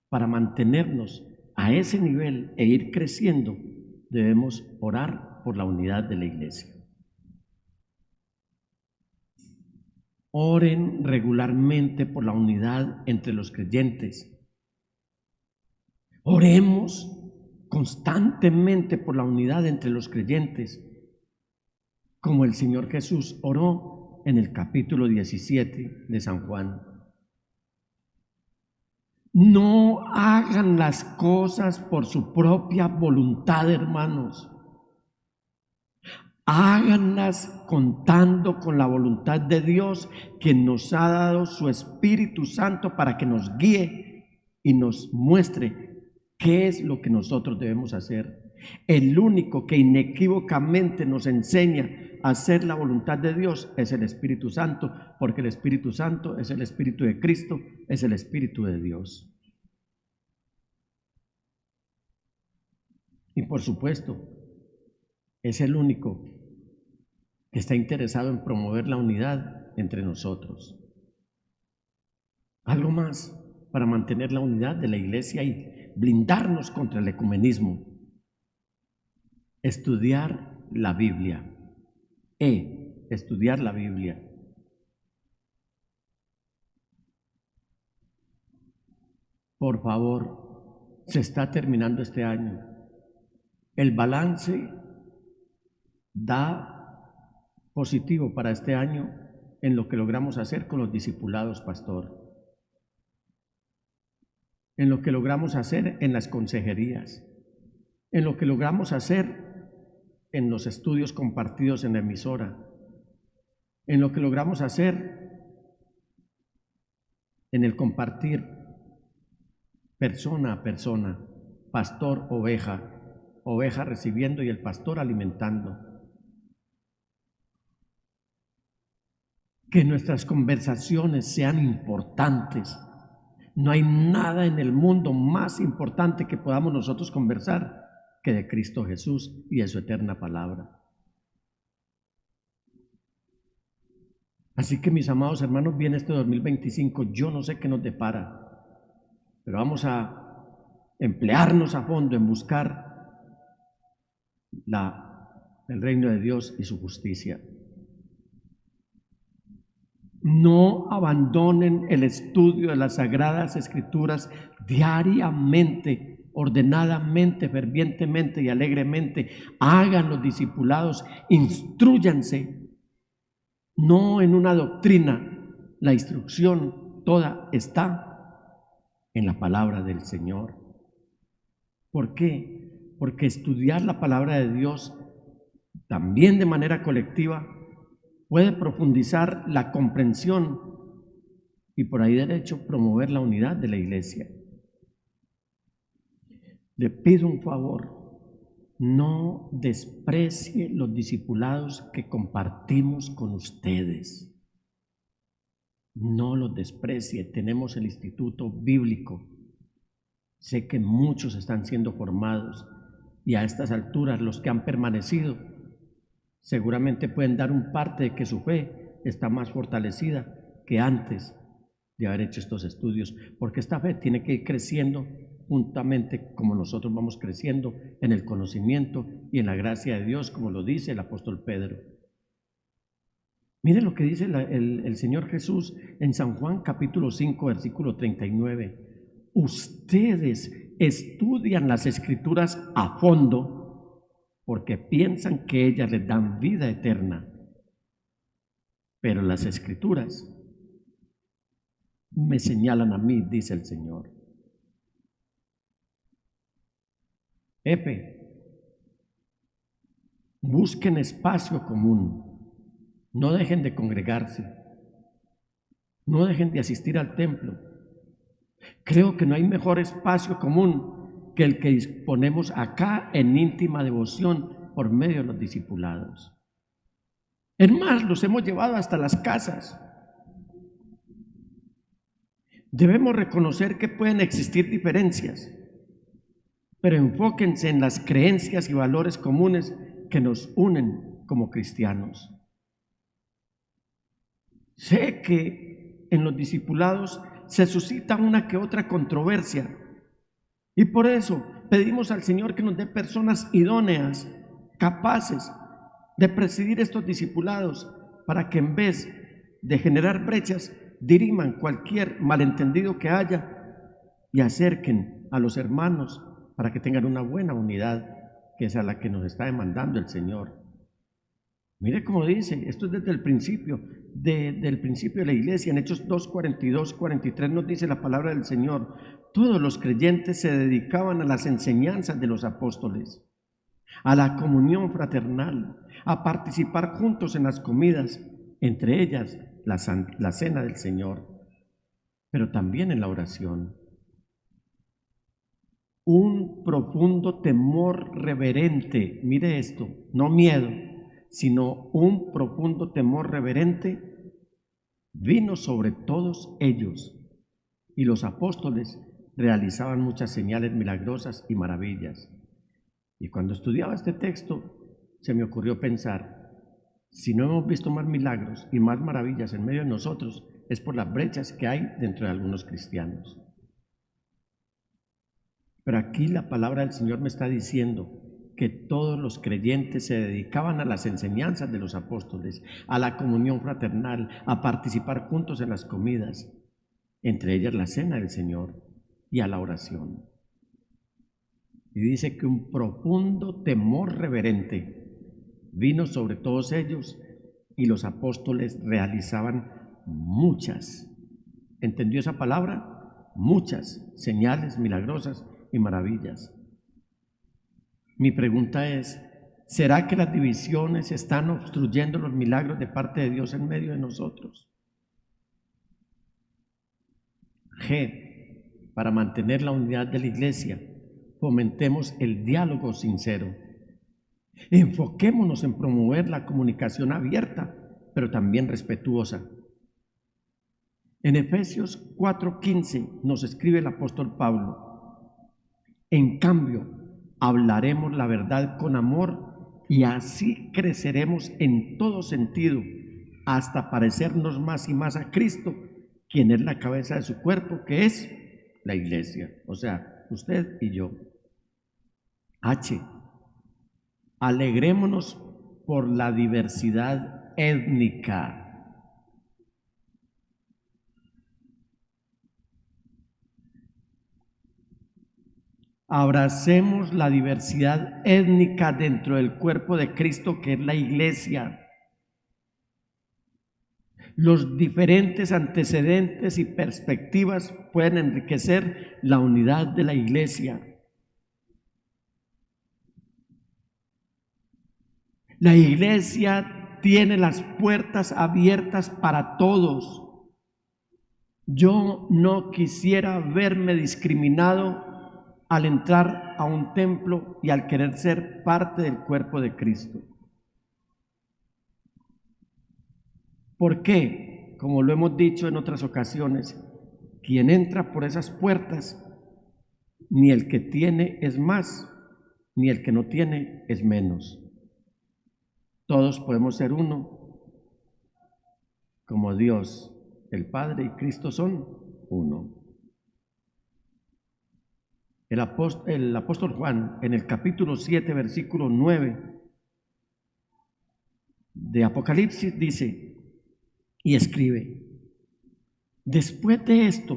para mantenernos a ese nivel e ir creciendo, debemos orar por la unidad de la iglesia. Oren regularmente por la unidad entre los creyentes. Oremos constantemente por la unidad entre los creyentes, como el Señor Jesús oró en el capítulo 17 de San Juan. No hagan las cosas por su propia voluntad, hermanos. Háganlas contando con la voluntad de Dios, quien nos ha dado su Espíritu Santo para que nos guíe y nos muestre qué es lo que nosotros debemos hacer. El único que inequívocamente nos enseña a hacer la voluntad de Dios es el Espíritu Santo, porque el Espíritu Santo es el Espíritu de Cristo, es el Espíritu de Dios. Y por supuesto, es el único que está interesado en promover la unidad entre nosotros. Algo más para mantener la unidad de la iglesia y blindarnos contra el ecumenismo. Estudiar la Biblia. Estudiar la Biblia. Por favor, se está terminando este año. El balance da positivo para este año en lo que logramos hacer con los discipulados, pastor. En lo que logramos hacer en las consejerías. En lo que logramos hacer en los estudios compartidos en la emisora. En lo que logramos hacer en el compartir persona a persona, pastor, oveja recibiendo y el pastor alimentando. Que nuestras conversaciones sean importantes. No hay nada en el mundo más importante que podamos nosotros conversar que de Cristo Jesús y de su eterna palabra. Así que, mis amados hermanos, viene este 2025, yo no sé qué nos depara, pero vamos a emplearnos a fondo en buscar el reino de Dios y su justicia. No abandonen el estudio de las Sagradas Escrituras diariamente, ordenadamente, fervientemente y alegremente. Hagan los discipulados, instrúyanse, no en una doctrina. La instrucción toda está en la palabra del Señor. ¿Por qué? Porque estudiar la palabra de Dios también de manera colectiva puede profundizar la comprensión y por ahí derecho promover la unidad de la iglesia. Le pido un favor, no desprecie los discipulados que compartimos con ustedes. No los desprecie. Tenemos el Instituto Bíblico. Sé que muchos están siendo formados y a estas alturas los que han permanecido seguramente pueden dar un parte de que su fe está más fortalecida que antes de haber hecho estos estudios, porque esta fe tiene que ir creciendo juntamente como nosotros vamos creciendo en el conocimiento y en la gracia de Dios, como lo dice el apóstol Pedro. Miren lo que dice el Señor Jesús en San Juan capítulo 5, versículo 39. Ustedes estudian las Escrituras a fondo porque piensan que ellas les dan vida eterna. Pero las Escrituras me señalan a mí, dice el Señor. Busquen espacio común. No dejen de congregarse. No dejen de asistir al templo. Creo que no hay mejor espacio común que el que disponemos acá en íntima devoción por medio de los discipulados. Es más, los hemos llevado hasta las casas. Debemos reconocer que pueden existir diferencias, pero enfóquense en las creencias y valores comunes que nos unen como cristianos. Sé que en los discipulados se suscita una que otra controversia y por eso pedimos al Señor que nos dé personas idóneas, capaces de presidir estos discipulados para que en vez de generar brechas, diriman cualquier malentendido que haya y acerquen a los hermanos para que tengan una buena unidad, que es a la que nos está demandando el Señor. Mire cómo dice, esto es desde el principio, del principio de la iglesia. En Hechos 2, 42, 43 nos dice la palabra del Señor: todos los creyentes se dedicaban a las enseñanzas de los apóstoles, a la comunión fraternal, a participar juntos en las comidas, entre ellas la cena del Señor, pero también en la oración. Un profundo temor reverente, mire esto, no miedo, sino un profundo temor reverente vino sobre todos ellos, y los apóstoles realizaban muchas señales milagrosas y maravillas. Y cuando estudiaba este texto, se me ocurrió pensar, si no hemos visto más milagros y más maravillas en medio de nosotros, es por las brechas que hay dentro de algunos cristianos. Pero aquí la palabra del Señor me está diciendo que todos los creyentes se dedicaban a las enseñanzas de los apóstoles, a la comunión fraternal, a participar juntos en las comidas, entre ellas la cena del Señor, y a la oración. Y dice que un profundo temor reverente vino sobre todos ellos y los apóstoles realizaban muchas, ¿entendió esa palabra? Muchas señales milagrosas y maravillas. Mi pregunta es, ¿será que las divisiones están obstruyendo los milagros de parte de Dios en medio de nosotros? G. Para mantener la unidad de la iglesia, fomentemos el diálogo sincero. Enfoquémonos en promover la comunicación abierta, pero también respetuosa. En Efesios 4:15 nos escribe el apóstol Pablo: en cambio, hablaremos la verdad con amor y así creceremos en todo sentido hasta parecernos más y más a Cristo, quien es la cabeza de su cuerpo, que es la iglesia, o sea, usted y yo. H. Alegrémonos por la diversidad étnica. Abracemos la diversidad étnica dentro del cuerpo de Cristo, que es la iglesia. Los diferentes antecedentes y perspectivas pueden enriquecer la unidad de la iglesia. La iglesia tiene las puertas abiertas para todos. Yo no quisiera verme discriminado al entrar a un templo y al querer ser parte del cuerpo de Cristo. ¿Por qué? Como lo hemos dicho en otras ocasiones, quien entra por esas puertas, ni el que tiene es más, ni el que no tiene es menos. Todos podemos ser uno, como Dios, el Padre y Cristo son uno. El apóstol Juan, en el capítulo 7, versículo 9 de Apocalipsis, dice y escribe: después de esto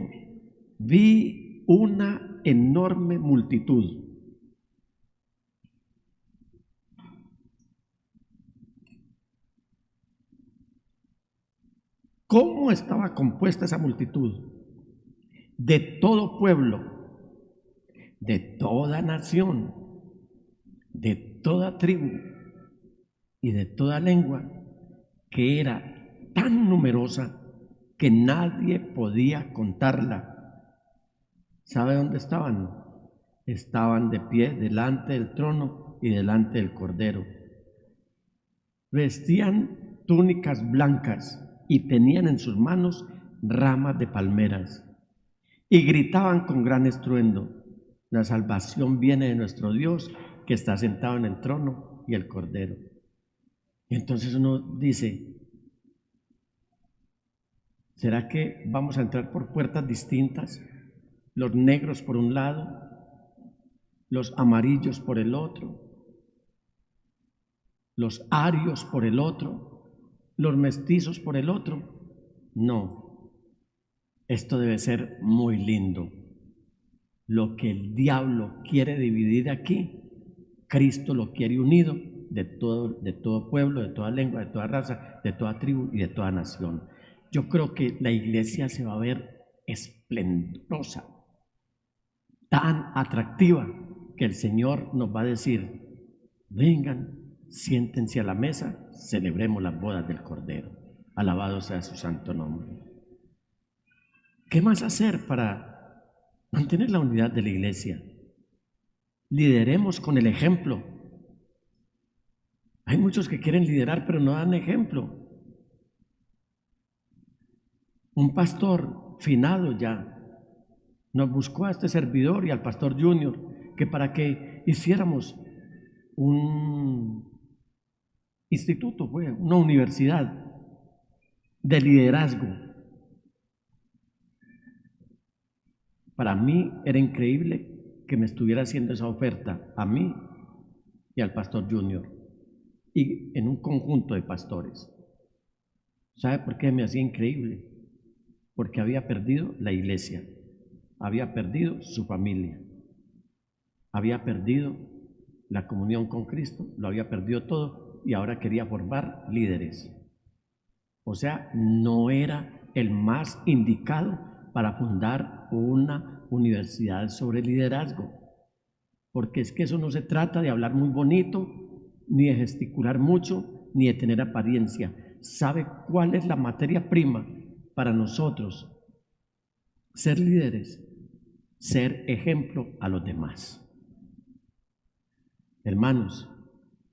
vi una enorme multitud ¿Cómo estaba compuesta esa multitud? De todo pueblo, de toda nación, de toda tribu y de toda lengua, que era tan numerosa que nadie podía contarla. ¿Sabe dónde estaban? Estaban de pie delante del trono y delante del Cordero. Vestían túnicas blancas y tenían en sus manos ramas de palmeras, y gritaban con gran estruendo: La salvación viene de nuestro Dios que está sentado en el trono y el Cordero. Y entonces uno dice, ¿será que vamos a entrar por puertas distintas? Los negros por un lado, los amarillos por el otro, los arios por el otro, los mestizos por el otro. No, esto debe ser muy lindo. Lo que el diablo quiere dividir aquí, Cristo lo quiere unido de todo pueblo, de toda lengua, de toda raza, de toda tribu y de toda nación. Yo creo que la iglesia se va a ver esplendorosa, tan atractiva, que el Señor nos va a decir, vengan, siéntense a la mesa, celebremos las bodas del Cordero. Alabado sea su santo nombre. ¿Qué más hacer para mantener la unidad de la iglesia? Lideremos con el ejemplo. Hay muchos que quieren liderar, pero no dan ejemplo. Un pastor finado ya nos buscó a este servidor y al pastor Junior que para que hiciéramos un instituto, una universidad de liderazgo. Para mí era increíble que me estuviera haciendo esa oferta a mí y al pastor Junior y en un conjunto de pastores. ¿Sabe por qué me hacía increíble? Porque había perdido la iglesia, había perdido su familia, había perdido la comunión con Cristo, lo había perdido todo y ahora quería formar líderes. O sea, no era el más indicado para fundar una universidad sobre liderazgo, porque es que eso no se trata de hablar muy bonito, ni de gesticular mucho, ni de tener apariencia. ¿Sabe cuál es la materia prima para nosotros ser líderes? Ser ejemplo a los demás. Hermanos,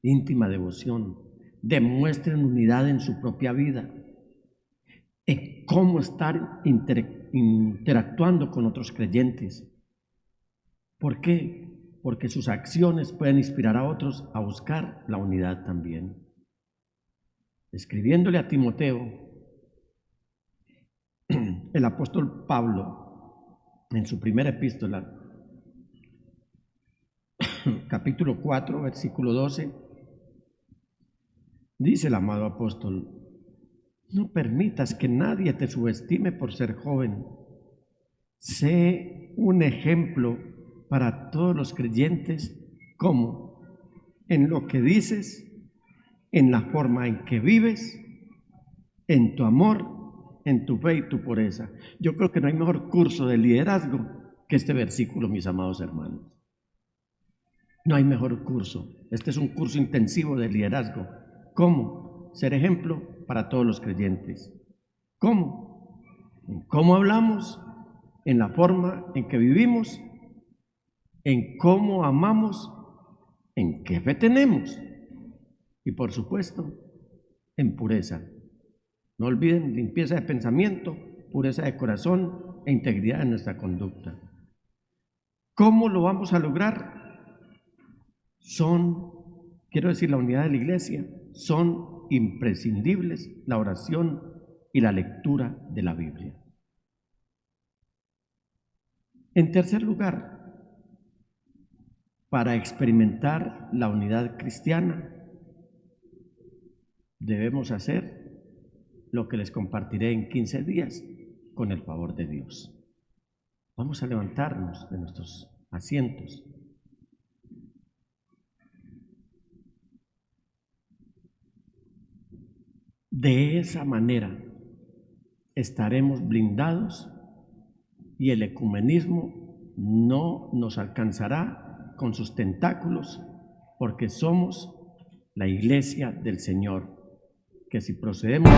íntima devoción, demuestren unidad en su propia vida, en cómo estar interactuando con otros creyentes. ¿Por qué? Porque sus acciones pueden inspirar a otros a buscar la unidad también. Escribiéndole a Timoteo, el apóstol Pablo, en su primera epístola, capítulo 4, versículo 12, dice el amado apóstol, no permitas que nadie te subestime por ser joven. Sé un ejemplo para todos los creyentes, como en lo que dices, en la forma en que vives, en tu amor, en tu fe y tu pureza. Yo creo que no hay mejor curso de liderazgo que este versículo, mis amados hermanos. No hay mejor curso. Este es un curso intensivo de liderazgo. ¿Cómo? Ser ejemplo para todos los creyentes. ¿Cómo? En cómo hablamos, en la forma en que vivimos, en cómo amamos, en qué fe tenemos y por supuesto en pureza. No olviden limpieza de pensamiento, pureza de corazón e integridad en nuestra conducta. ¿Cómo lo vamos a lograr? Quiero decir, la unidad de la iglesia, son imprescindibles la oración y la lectura de la Biblia. En tercer lugar, para experimentar la unidad cristiana, debemos hacer lo que les compartiré en 15 días con el favor de Dios. Vamos a levantarnos de nuestros asientos. De esa manera estaremos blindados y el ecumenismo no nos alcanzará con sus tentáculos, porque somos la iglesia del Señor, que si procedemos...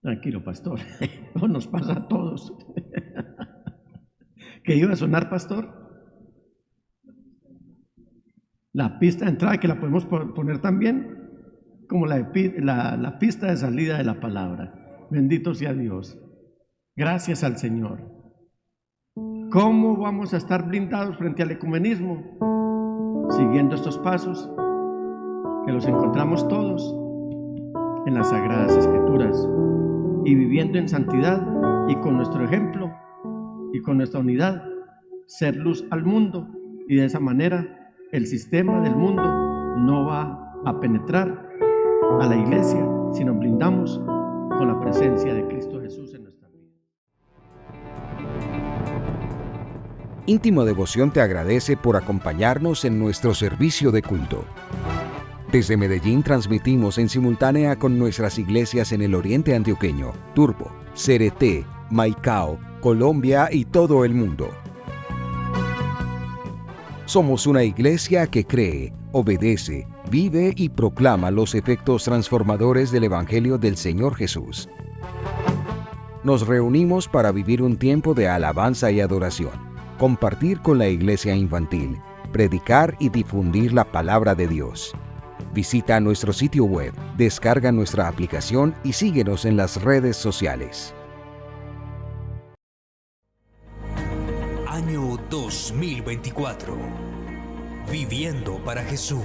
Tranquilo, pastor, no nos pasa a todos. ¿Qué iba a sonar, pastor? La pista de entrada, que la podemos poner también como la pista de salida de la palabra. Bendito sea Dios. Gracias al Señor. ¿Cómo vamos a estar blindados frente al ecumenismo? Siguiendo estos pasos, que los encontramos todos en las Sagradas Escrituras, y viviendo en santidad y con nuestro ejemplo y con nuestra unidad, ser luz al mundo, y de esa manera el sistema del mundo no va a penetrar a la iglesia, sino blindamos con la presencia de Cristo Jesús en nuestra vida. Íntimo Devoción te agradece por acompañarnos en nuestro servicio de culto. Desde Medellín transmitimos en simultánea con nuestras iglesias en el Oriente Antioqueño, Turbo, Cereté, Maicao, Colombia y todo el mundo. Somos una iglesia que cree, obedece, vive y proclama los efectos transformadores del Evangelio del Señor Jesús. Nos reunimos para vivir un tiempo de alabanza y adoración, compartir con la iglesia infantil, predicar y difundir la palabra de Dios. Visita nuestro sitio web, descarga nuestra aplicación y síguenos en las redes sociales. Año 2024. Viviendo para Jesús.